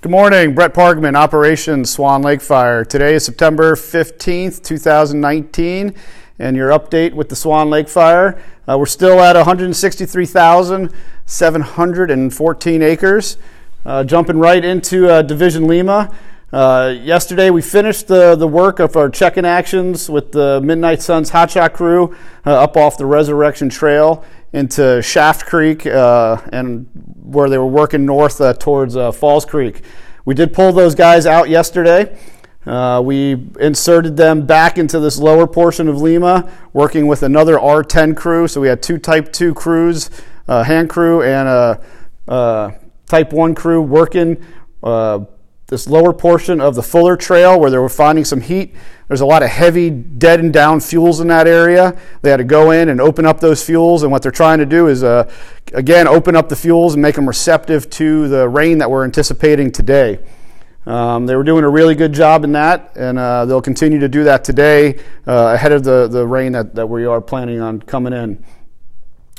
Good morning, Brett Parkman, Operation Swan Lake Fire. Today is September 15th, 2019, and your update with the Swan Lake Fire. We're still at 163,714 acres. Jumping right into Division Lima. Yesterday we finished the work of our check-in actions with the Midnight Suns hotshot crew up off the Resurrection Trail into Shaft Creek and where they were working north towards Falls Creek. We did pull those guys out yesterday. We inserted them back into this lower portion of Lima, working with another R10 crew. So we had two Type 2 crews, hand crew and a Type 1 crew working this lower portion of the Fuller Trail where they were finding some heat. There's a lot of heavy dead and down fuels in that area. They had to go in and open up those fuels, and what they're trying to do is, again, open up the fuels and make them receptive to the rain that we're anticipating today. They were doing a really good job in that, and they'll continue to do that today ahead of the rain that we are planning on coming in,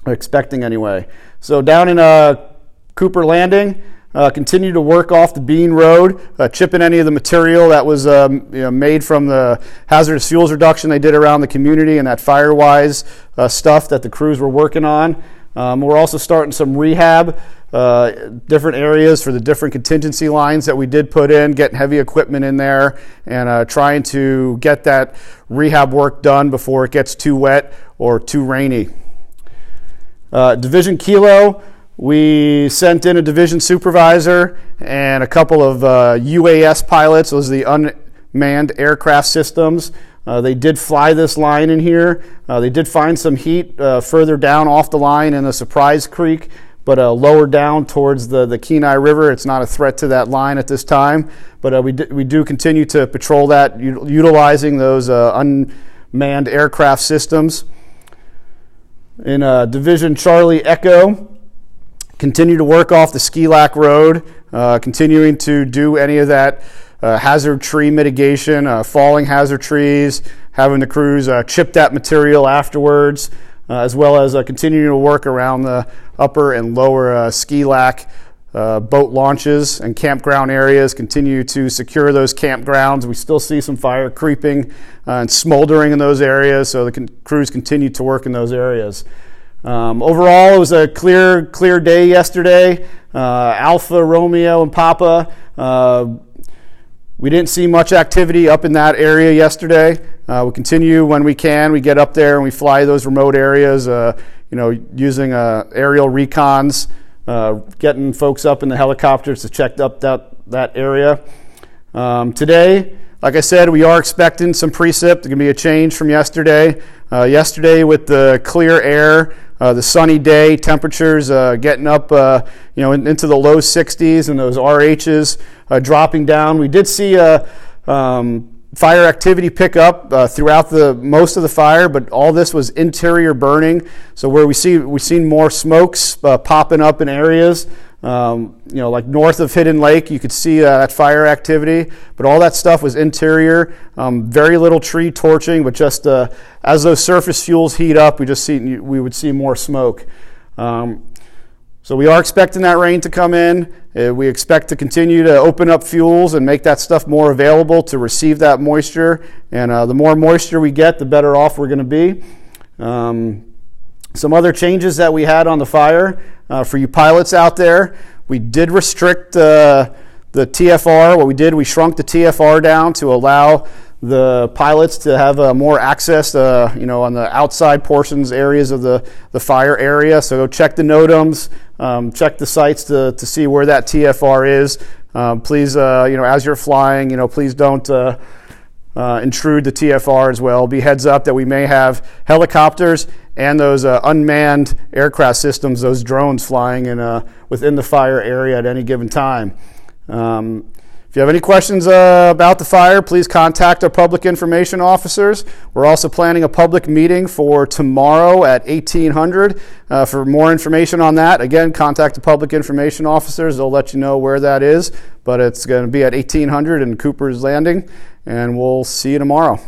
expecting anyway. So down in Cooper Landing, continue to work off the Bean Road, chipping any of the material that was made from the hazardous fuels reduction they did around the community and that Firewise stuff that the crews were working on. We're also starting some rehab, different areas for the different contingency lines that we did put in, getting heavy equipment in there and trying to get that rehab work done before it gets too wet or too rainy. Division Kilo, we sent in a division supervisor and a couple of UAS pilots, those are the unmanned aircraft systems. They did fly this line in here. They did find some heat further down off the line in the Surprise Creek, but lower down towards the Kenai River. It's not a threat to that line at this time, but we do continue to patrol that, utilizing those unmanned aircraft systems. In Division Charlie Echo, continue to work off the Ski-Lac Road, continuing to do any of that hazard tree mitigation, falling hazard trees, having the crews chip that material afterwards, as well as continuing to work around the upper and lower Ski-Lac boat launches and campground areas, continue to secure those campgrounds. We still see some fire creeping and smoldering in those areas, so the crews continue to work in those areas. Overall, it was a clear day yesterday. Alpha, Romeo, and Papa. We didn't see much activity up in that area yesterday. We continue when we can. We get up there and we fly those remote areas, using aerial recons, getting folks up in the helicopters to check up that area. Today, like I said, we are expecting some precip. There's going to be a change from yesterday. Yesterday with the clear air, the sunny day, temperatures getting up into the low 60s and those RHs dropping down. We did see fire activity pick up throughout most of the fire, but all this was interior burning. So where we've seen more smokes popping up in areas, like north of Hidden Lake, you could see that fire activity, but all that stuff was interior. Very little tree torching, but just as those surface fuels heat up, we would see more smoke. So we are expecting that rain to come in. We expect to continue to open up fuels and make that stuff more available to receive that moisture. And the more moisture we get, the better off we're going to be. Some other changes that we had on the fire for you pilots out there, we did restrict the TFR. What we did, we shrunk the TFR down to allow the pilots to have more access, on the outside portions, areas of the fire area. So go check the NOTAMs, check the sites to see where that TFR is. Please, as you're flying, please don't intrude the TFR as well. Be heads up that we may have helicopters and those unmanned aircraft systems, those drones flying within the fire area at any given time. If you have any questions about the fire, please contact our public information officers. We're also planning a public meeting for tomorrow at 1800. For more information on that, again, contact the public information officers. They'll let you know where that is, but it's going to be at 1800 in Cooper's Landing, and we'll see you tomorrow.